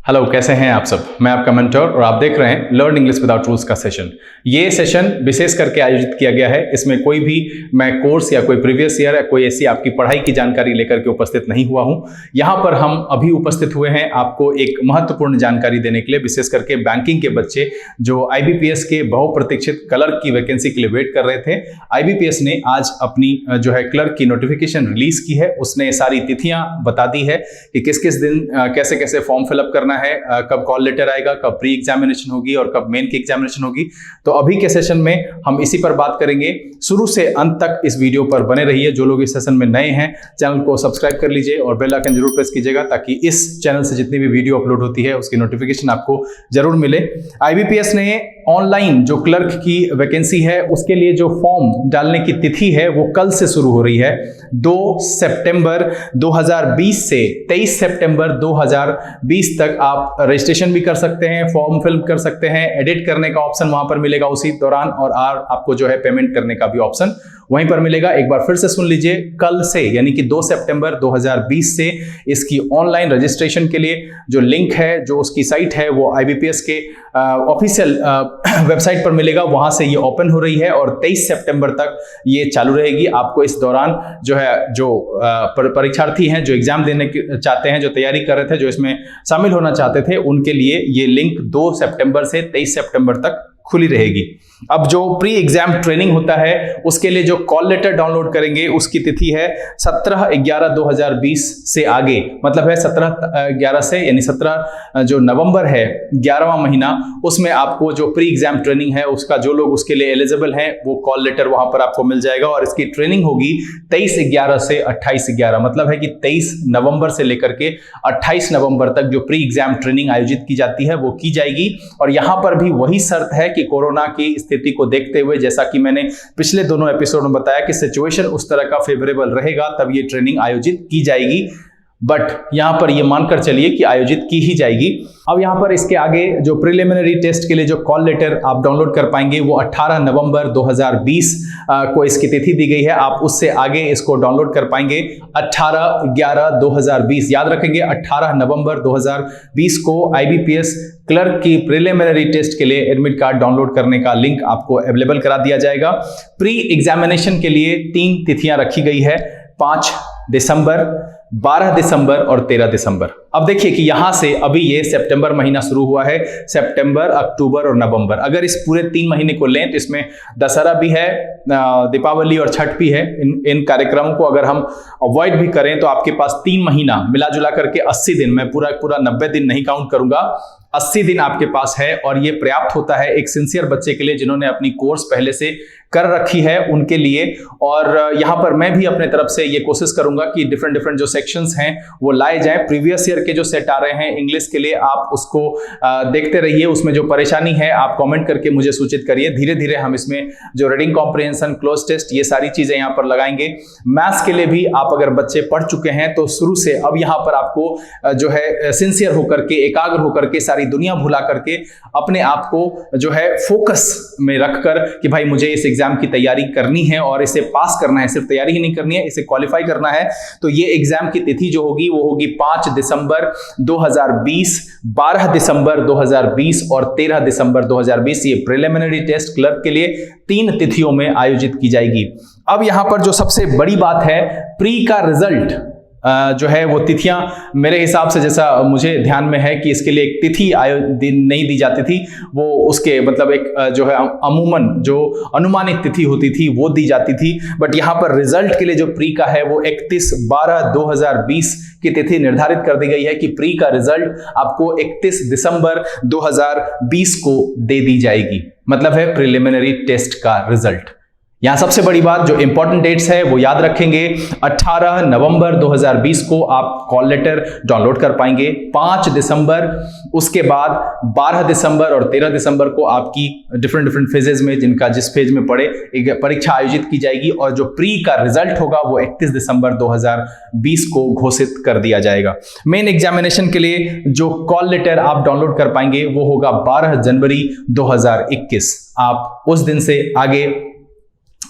Hello, कैसे हैं आप सब। मैं आपका मेंटर और आप देख रहे हैं लर्न इंग्लिश विदाउट रूल्स का सेशन। ये सेशन विशेष करके आयोजित किया गया है। इसमें कोई भी मैं कोर्स या कोई प्रीवियस ईयर या कोई ऐसी आपकी पढ़ाई की जानकारी लेकर के उपस्थित नहीं हुआ हूं। यहां पर हम अभी उपस्थित हुए हैं आपको एक महत्वपूर्ण जानकारी देने के लिए, विशेष करके बैंकिंग के बच्चे जो आईबीपीएस के बहुप्रतीक्षित क्लर्क की वैकेंसी के लिए वेट कर रहे थे। आईबीपीएस ने आज अपनी जो है क्लर्क की नोटिफिकेशन रिलीज की है। उसने सारी तिथियां बता दी है कि किस किस दिन कैसे कैसे फॉर्म फिलअप करना है, कब कॉल लेटर आएगा, कब प्री एग्जामिनेशन होगी और कब मेन की एग्जामिनेशन होगी। तो अभी के सेशन में हम इसी पर बात करेंगे। शुरू से अंत तक इस वीडियो पर बने रहिए। जो लोग इस सेशन में नए हैं, चैनल को सब्सक्राइब कर लीजिए और बेल आइकन जरूर प्रेस कीजिएगा ताकि इस चैनल से जितनी भी वीडियो अपलोड होती है उसकी नोटिफिकेशन आपको जरूर मिले। आईबीपीएस ने ऑनलाइन जो क्लर्क की वैकेंसी है उसके लिए जो फॉर्म डालने की तिथि है वो कल से शुरू हो रही है। 2 सितंबर 2020 से 23 सितंबर 2020 तक आप रजिस्ट्रेशन भी कर सकते हैं, फॉर्म फिल कर सकते हैं, एडिट करने का ऑप्शन वहां पर मिलेगा उसी दौरान, और आपको जो है पेमेंट करने का भी ऑप्शन वहीं पर मिलेगा। एक बार फिर से सुन लीजिए, कल से यानी कि 2 सितंबर 2020 से इसकी ऑनलाइन रजिस्ट्रेशन के लिए जो लिंक है, जो उसकी साइट है, वो आईबीपीएस के ऑफिशियल वेबसाइट पर मिलेगा। वहां से ये ओपन हो रही है और 23 सितंबर तक ये चालू रहेगी। आपको इस दौरान जो है परीक्षार्थी हैं जो एग्जाम देने चाहते हैं, जो तैयारी कर रहे थे, जो इसमें शामिल होना चाहते थे, उनके लिए ये लिंक 2 सितंबर से 23 सितंबर तक खुली रहेगी। अब जो प्री एग्जाम ट्रेनिंग होता है उसके लिए जो कॉल लेटर डाउनलोड करेंगे उसकी तिथि है 17/11/2020 से आगे, मतलब है 17/11 से, यानी 17 जो नवंबर है 11वां महीना, उसमें आपको जो प्री एग्जाम ट्रेनिंग है उसका जो लोग उसके लिए एलिजिबल हैं वो कॉल लेटर वहां पर आपको मिल जाएगा। और इसकी ट्रेनिंग होगी 23/11 से 28/11, मतलब है कि 23 नवंबर से लेकर के 28 नवंबर तक जो प्री एग्जाम ट्रेनिंग आयोजित की जाती है वो की जाएगी। और यहां पर भी वही शर्त है कि कोरोना की स्थिति को देखते हुए, जैसा कि मैंने पिछले दोनों एपिसोड में बताया कि सिचुएशन उस तरह का फेवरेबल रहेगा तब ये ट्रेनिंग आयोजित की जाएगी, बट यहां पर ये मानकर चलिए कि आयोजित की ही जाएगी। अब यहां पर इसके आगे जो प्रिलिमिनरी टेस्ट के लिए जो कॉल लेटर आप डाउनलोड कर पाएंगे वो 18 नवंबर 2020 को इसकी तिथि दी गई है। आप उससे आगे इसको डाउनलोड कर पाएंगे 18/11/2020। याद रखेंगे 18 नवंबर 2020 को आईबीपीएस क्लर्क की प्रिलिमिनरी टेस्ट के लिए एडमिट कार्ड डाउनलोड करने का लिंक आपको अवेलेबल करा दिया जाएगा। प्री एग्जामिनेशन के लिए 3 तिथियां रखी गई है, 5 दिसंबर, 12 दिसंबर और 13 दिसंबर। अब देखिए कि यहां से अभी ये सितंबर महीना शुरू हुआ है, सितंबर, अक्टूबर और नवंबर। अगर इस पूरे 3 महीने को लें तो इसमें दशहरा भी है, दीपावली और छठ भी है। इन कार्यक्रमों को अगर हम अवॉइड भी करें तो आपके पास 3 महीना मिला जुला करके 80 दिन, मैं पूरा 90 दिन नहीं काउंट करूंगा, 80 दिन आपके पास है। और ये पर्याप्त होता है एक सिंसियर बच्चे के लिए जिन्होंने अपनी कोर्स पहले से कर रखी है उनके लिए। और यहां पर मैं भी अपने तरफ से ये कोशिश करूंगा कि डिफरेंट जो सेक्शंस हैं वो लाए जाएं। प्रीवियस ईयर के जो सेट आ रहे हैं इंग्लिश के लिए, आप उसको देखते रहिए। उसमें जो परेशानी है आप कमेंट करके मुझे सूचित करिए। धीरे धीरे हम इसमें जो रीडिंग कॉम्प्रिहेंशन, क्लोज टेस्ट, ये सारी चीजें यहां पर लगाएंगे। मैथ्स के लिए भी आप अगर बच्चे पढ़ चुके हैं तो शुरू से अब यहां पर आपको जो है सिंसियर होकर के, एकाग्र होकर के, सारी दुनिया भुला करके अपने आप को जो है फोकस में रखकर कि भाई मुझे इस एग्जाम की तैयारी करनी है और इसे पास करना है, सिर्फ तैयारी ही नहीं करनी है, इसे क्वालिफाई करना है। तो ये एग्जाम की तिथि जो होगी वो होगी 5 दिसंबर 2020, 12 दिसंबर 2020 और 13 दिसंबर 2020। ये प्रिलिमिनरी टेस्ट क्लर्क के लिए 3 तिथियों में आयोजित की जाएगी। अब यहां पर जो सबसे बड़ी बात है, प्री का रिजल्ट जो है वो तिथियां मेरे हिसाब से, जैसा मुझे ध्यान में है कि इसके लिए एक तिथि नहीं दी जाती थी, वो उसके मतलब एक जो है अमूमन जो अनुमानित तिथि होती थी वो दी जाती थी। बट यहाँ पर रिजल्ट के लिए जो प्री का है वो 31/12/2020 की तिथि निर्धारित कर दी गई है कि प्री का रिजल्ट आपको 31 दिसंबर 2020 को दे दी जाएगी, मतलब है प्रिलिमिनरी टेस्ट का रिजल्ट। यहां सबसे बड़ी बात, जो इंपॉर्टेंट डेट्स है वो याद रखेंगे। 18 नवंबर 2020 को आप कॉल लेटर डाउनलोड कर पाएंगे, 5 दिसंबर, उसके बाद 12 दिसंबर और 13 दिसंबर को आपकी डिफरेंट फेजेस में, जिनका जिस फेज में पड़े, एक परीक्षा आयोजित की जाएगी। और जो प्री का रिजल्ट होगा वो 31 दिसंबर 2020 को घोषित कर दिया जाएगा। मेन एग्जामिनेशन के लिए जो कॉल लेटर आप डाउनलोड कर पाएंगे वो होगा 12 जनवरी 2021। आप उस दिन से आगे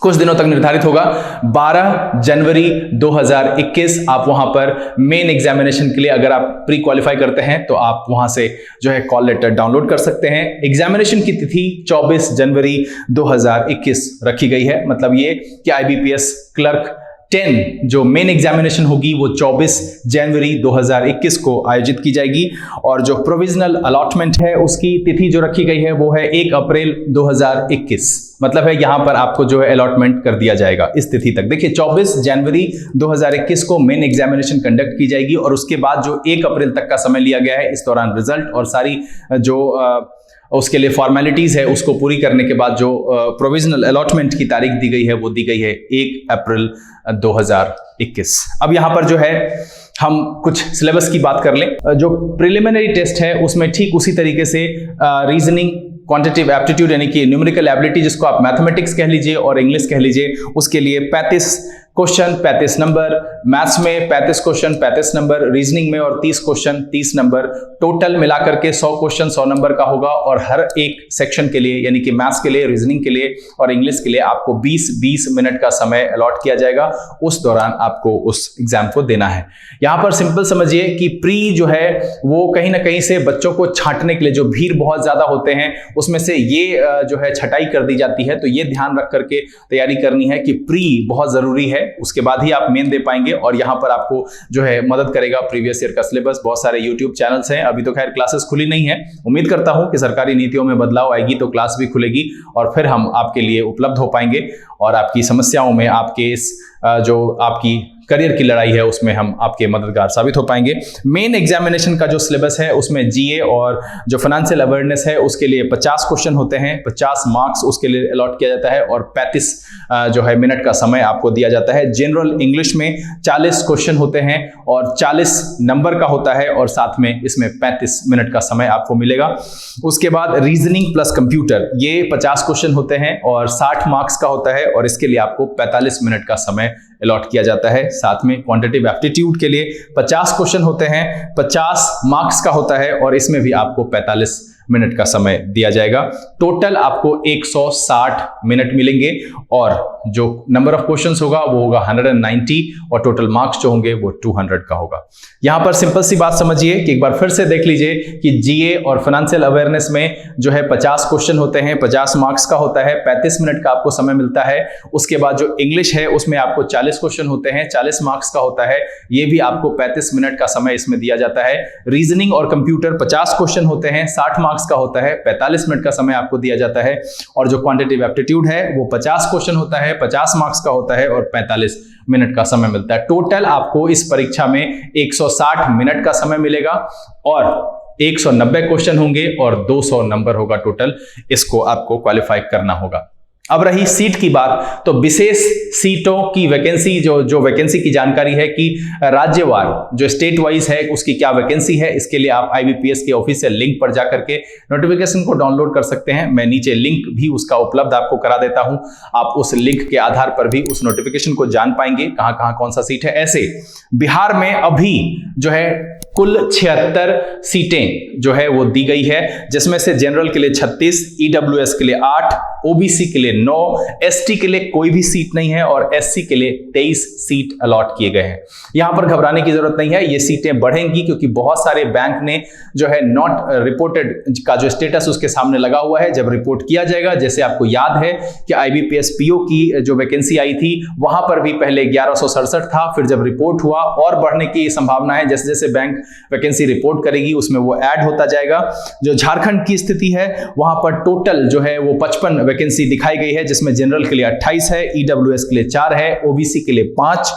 कुछ दिनों तक निर्धारित होगा। 12 जनवरी 2021 आप वहां पर मेन एग्जामिनेशन के लिए, अगर आप प्री क्वालिफाई करते हैं तो आप वहां से जो है कॉल लेटर डाउनलोड कर सकते हैं। एग्जामिनेशन की तिथि 24 जनवरी 2021 रखी गई है। मतलब ये कि IBPS क्लर्क 10 जो मेन एग्जामिनेशन होगी वो 24 जनवरी 2021 को आयोजित की जाएगी, और जो प्रोविजनल अलॉटमेंट है उसकी तिथि जो रखी गई है वो है 1 अप्रैल 2021। मतलब है यहां पर आपको जो है अलॉटमेंट कर दिया जाएगा इस तिथि तक। देखिए 24 जनवरी 2021 को मेन एग्जामिनेशन कंडक्ट की जाएगी, और उसके बाद जो 1 अप्रैल तक का समय लिया गया है, इस दौरान रिजल्ट और सारी जो उसके लिए फॉर्मेलिटीज है उसको पूरी करने के बाद जो प्रोविजनल अलॉटमेंट की तारीख दी गई है वो दी गई है 1 अप्रैल 2021। अब यहाँ पर जो है हम कुछ सिलेबस की बात कर लें। जो प्रिलिमिनरी टेस्ट है उसमें ठीक उसी तरीके से रीजनिंग, क्वांटिटेटिव एप्टीट्यूड यानी कि न्यूमेरिकल एबिलिटी जिसको आप मैथमेटिक्स कह लीजिए और इंग्लिश कह लीजिए, उसके लिए 35 क्वेश्चन 35 नंबर, मैथ्स में 35 क्वेश्चन 35 नंबर, रीजनिंग में और 30 क्वेश्चन 30 नंबर, टोटल मिलाकर के 100 क्वेश्चन 100 नंबर का होगा। और हर एक सेक्शन के लिए यानी कि मैथ्स के लिए, रीजनिंग के लिए और इंग्लिश के लिए आपको 20-20 मिनट का समय अलॉट किया जाएगा। उस दौरान आपको उस एग्जाम को देना है। यहां पर सिंपल समझिए कि प्री जो है वो कहीं ना कहीं से बच्चों को छांटने के लिए, जो भीड़ बहुत ज्यादा होते हैं उसमें से ये जो है छटाई कर दी जाती है, तो ये ध्यान रख करके तैयारी करनी है कि प्री बहुत जरूरी है, उसके बाद ही आप मेन दे पाएंगे। और यहां पर आपको जो है मदद करेगा प्रीवियस ईयर का सिलेबस। बहुत सारे यूट्यूब चैनल्स हैं, अभी तो खैर क्लासेस खुली नहीं है। उम्मीद करता हूं कि सरकारी नीतियों में बदलाव आएगी तो क्लास भी खुलेगी और फिर हम आपके लिए उपलब्ध हो पाएंगे, और आपकी समस्याओं में, आपके इस जो आपकी करियर की लड़ाई है उसमें हम आपके मददगार साबित हो पाएंगे। मेन एग्जामिनेशन का जो सिलेबस है उसमें जीए और जो फाइनेंशियल अवेयरनेस है उसके लिए 50 क्वेश्चन होते हैं, 50 मार्क्स उसके लिए अलॉट किया जाता है, और 35 जो है मिनट का समय आपको दिया जाता है। जनरल इंग्लिश में 40 क्वेश्चन होते हैं और 40 नंबर का होता है, और साथ में इसमें 35 मिनट का समय आपको मिलेगा। उसके बाद रीजनिंग प्लस कंप्यूटर, ये 50 क्वेश्चन होते हैं और 60 मार्क्स का होता है, और इसके लिए आपको 45 मिनट का समय अलॉट किया जाता है। साथ में क्वांटिटेटिव एप्टीट्यूड के लिए 50 क्वेश्चन होते हैं, 50 मार्क्स का होता है, और इसमें भी आपको 45 मिनट का समय दिया जाएगा। टोटल आपको 160 मिनट मिलेंगे, और जो नंबर ऑफ क्वेश्चंस होगा वो होगा 190, और टोटल मार्क्स जो होंगे वो 200 का होगा। यहां पर सिंपल सी बात समझिए कि एक बार फिर से देख लीजिए कि जीए और फाइनेंशियल अवेयरनेस में जो है 50 क्वेश्चन होते हैं, 50 मार्क्स का होता है, 35 मिनट का आपको समय मिलता है। उसके बाद जो इंग्लिश है उसमें आपको 40 क्वेश्चन होते हैं, 40 मार्क्स का होता है, ये भी आपको 35 मिनट का समय इसमें दिया जाता है। रीजनिंग और कंप्यूटर 50 क्वेश्चन होते हैं, 60 मार्क्स का होता है, 45 मिनट का समय आपको दिया जाता है। और जो क्वांटिटेटिव एप्टीट्यूड है वो 50 क्वेश्चन होता है, 50 मार्क्स का होता है, और 45 मिनट का समय मिलता है। टोटल आपको इस परीक्षा में 160 मिनट का समय मिलेगा, और 190 क्वेश्चन होंगे और 200 नंबर होगा टोटल। इसको आपको क्वालिफाई करना होगा। अब रही सीट की बात, तो विशेष सीटों की वैकेंसी, जो वैकेंसी की जानकारी है कि राज्यवार जो स्टेट वाइज है उसकी क्या वैकेंसी है, इसके लिए आप IBPS के ऑफिशियल लिंक पर जाकर के नोटिफिकेशन को डाउनलोड कर सकते हैं। मैं नीचे लिंक भी उसका उपलब्ध आपको करा देता हूं, आप उस लिंक के आधार पर भी उस नोटिफिकेशन को जान पाएंगे कहां कहां कौन सा सीट है। ऐसे बिहार में अभी जो है कुल 76 सीटें जो है वो दी गई है, जिसमें से जनरल के लिए 36, EWS के लिए 8, OBC के लिए 9, ST के लिए कोई भी सीट नहीं है, और SC के लिए 23 सीट अलॉट किए गए हैं। यहां पर घबराने की जरूरत नहीं है, ये सीटें बढ़ेंगी क्योंकि बहुत सारे बैंक ने जो है नॉट रिपोर्टेड का जो स्टेटस उसके सामने लगा हुआ है। जब रिपोर्ट किया जाएगा, जैसे आपको याद है कि IBPS PO की जो वैकेंसी आई थी वहां पर भी पहले 1167 था, फिर जब रिपोर्ट हुआ और बढ़ने की संभावना है, जैसे जैसे बैंक वैकेंसी रिपोर्ट करेगी उसमें वो ऐड होता जाएगा। जो झारखंड की स्थिति है वहां पर टोटल जो है वो 55 वैकेंसी दिखाई गई है, जिसमें जनरल के लिए 28 है, EWS के लिए 4 है, OBC के लिए 5,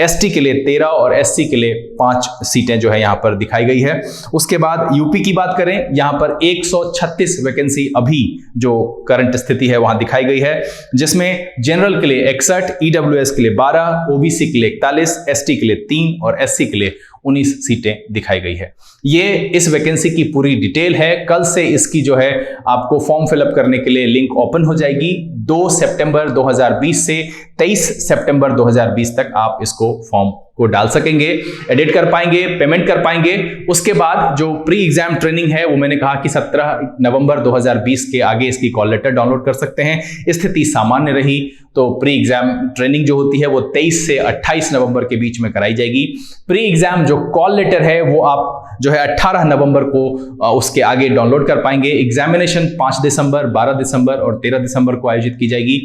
ST के लिए 13 और SC के लिए 5 सीटें जो है यहां पर दिखाई गई है। उसके बाद यूपी की बात करें, यहां पर 136 वैकेंसी अभी जो करंट स्थिति है वहां दिखाई गई है, जिसमें जनरल के लिए 61, EWS के लिए 12, OBC के लिए 41, ST के लिए 3 और SC के लिए 19 सीटें दिखाई गई है। ये इस वैकेंसी की पूरी डिटेल है। कल से इसकी जो है आपको फॉर्म फिलअप करने के लिए लिंक ओपन हो जाएगी। 2 सितंबर 2020 से 23 सितंबर 2020 तक आप इसको फॉर्म को डाल सकेंगे, एडिट कर पाएंगे, पेमेंट कर पाएंगे। उसके बाद जो प्री एग्जाम ट्रेनिंग है वो मैंने कहा कि 17 नवंबर 2020 के आगे इसकी कॉल लेटर डाउनलोड कर सकते हैं। स्थिति सामान्य रही तो प्री एग्जाम ट्रेनिंग जो होती है वो 23 से 28 नवंबर के बीच में कराई जाएगी। प्री एग्जाम जो कॉल लेटर है वो आप जो है 18 नवंबर को उसके आगे डाउनलोड कर पाएंगे। एग्जामिनेशन 5 दिसंबर, 12 दिसंबर और 13 दिसंबर को आयोजित की जाएगी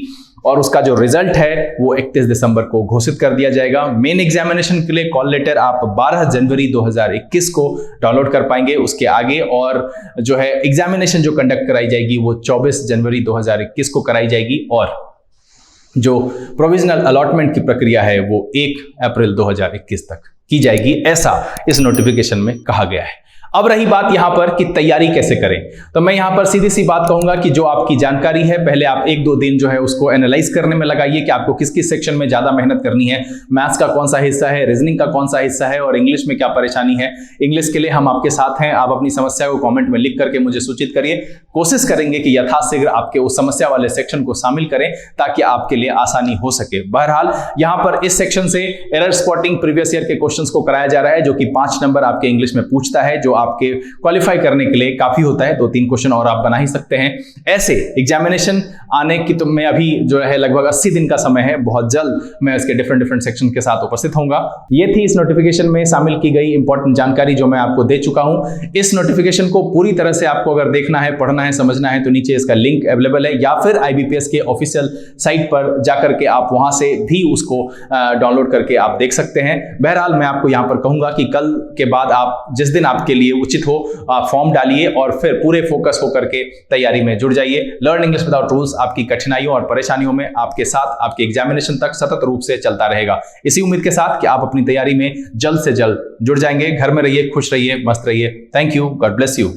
और उसका जो रिजल्ट है वो 31 दिसंबर को घोषित कर दिया जाएगा। मेन एग्जामिनेशन के लिए कॉल लेटर आप 12 जनवरी 2021 को डाउनलोड कर पाएंगे उसके आगे, और जो है एग्जामिनेशन जो कंडक्ट कराई जाएगी वो 24 जनवरी 2021 को कराई जाएगी, और जो प्रोविजनल अलॉटमेंट की प्रक्रिया है वो 1 अप्रैल 2021 तक की जाएगी, ऐसा इस नोटिफिकेशन में कहा गया है। अब रही बात यहां पर कि तैयारी कैसे करें, तो मैं यहां पर सीधी सी बात कहूंगा कि जो आपकी जानकारी है पहले आप 1-2 दिन जो है उसको एनालाइज करने में लगाइए कि आपको किस किस सेक्शन में ज्यादा मेहनत करनी है, मैथ्स का कौन सा हिस्सा है, रीजनिंग का कौन सा हिस्सा है और इंग्लिश में क्या परेशानी है। इंग्लिश के लिए हम आपके साथ हैं, आप अपनी समस्या को कॉमेंट में लिख करके मुझे सूचित करिए। कोशिश करेंगे कि यथाशीघ्र आपके उस समस्या वाले सेक्शन को शामिल करें ताकि आपके लिए आसानी हो सके। बहरहाल यहां पर इस सेक्शन से एरर स्पॉटिंग प्रीवियस ईयर के क्वेश्चंस को कराया जा रहा है जो कि 5 नंबर आपके इंग्लिश में पूछता है, जो आपके क्वालिफाई करने के लिए काफी होता है। 2-3 क्वेश्चन और आप बना ही सकते हैं। ऐसे एग्जामिनेशन आने की तो मैं अभी जो है लगभग 80 दिन का समय है, बहुत जल्द मैं इसके डिफरेंट सेक्शन के साथ उपस्थित होऊंगा। ये थी इस नोटिफिकेशन में शामिल की गई इंपॉर्टेंट जानकारी जो मैं आपको दे चुका हूं। इस नोटिफिकेशन को पूरी तरह से आपको अगर देखना है, पढ़ना है, समझना है तो नीचे इसका लिंक अवेलेबल है, या फिर IBPS के ऑफिशियल साइट पर जाकर के आप वहां से भी उसको डाउनलोड करके आप देख सकते हैं। बहरहाल मैं आपको यहां पर कहूंगा कि कल के बाद आप जिस दिन आपके लिए उचित हो फॉर्म डालिए और फिर पूरे फोकस होकर के तैयारी में जुड़ जाइए। लर्न इंग्लिश विदाउट रूल्स आपकी कठिनाइयों और परेशानियों में आपके साथ आपके एग्जामिनेशन तक सतत रूप से चलता रहेगा। इसी उम्मीद के साथ कि आप अपनी तैयारी में जल्द से जल्द जुड़ जाएंगे। घर में रहिए, खुश रहिए, मस्त रहिए। Thank you, God bless you.